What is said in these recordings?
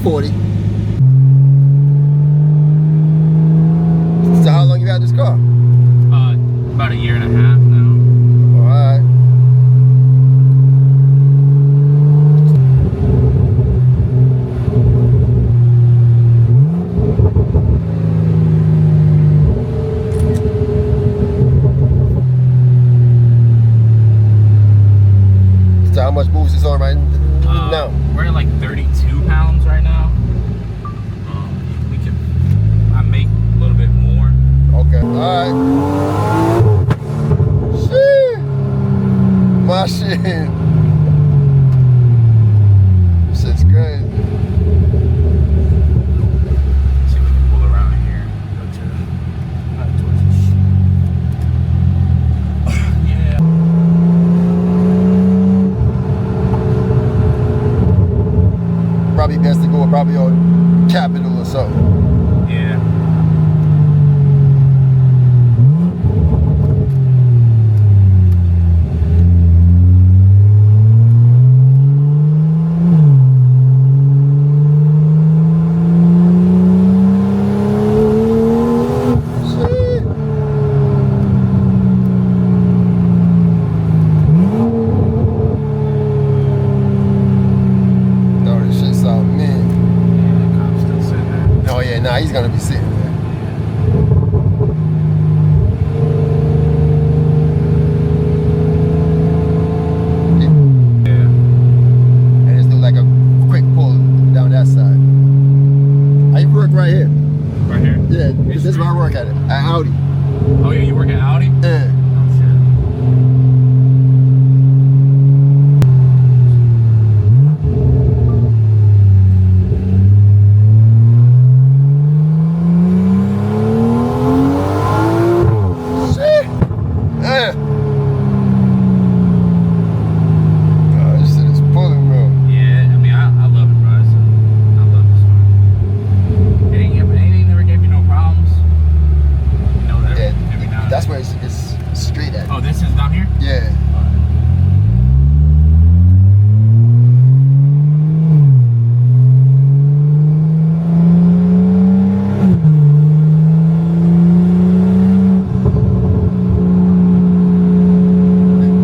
M340. So how long you had this car? About a year and a half now. Alright. So how much boost is on right now? We're at like 32 pounds right now. I make a little bit more. Okay, alright. Shit. My shit. This shit's crazy. See if we can pull around here. Go to towards yeah. Probably best to go probably on Capital or something. Yeah. Nah, he's gonna be sitting there. Yeah. And just do like a quick pull down that side. I work right here. Right here? Yeah, this is where I work at Audi. Oh yeah, you work at Audi? Yeah. Oh shit. That's where it's straight at. Oh, this is down here? Yeah.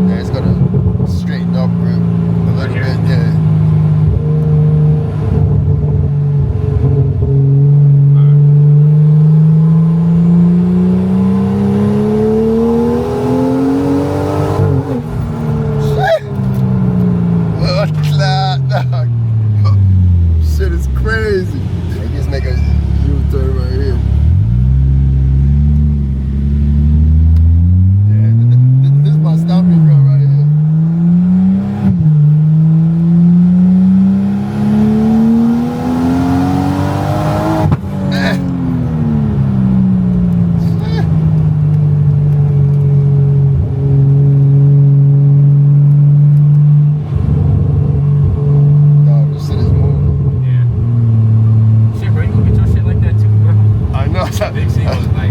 Yeah, it's gonna straighten up a little bit, yeah. Shit is crazy. I just make a U-turn right here. Yeah, this is my stopping run right here.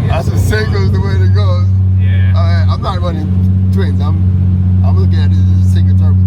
That's a single is the way to go. Yeah. I'm not running twins. I'm looking at it as a single turbo.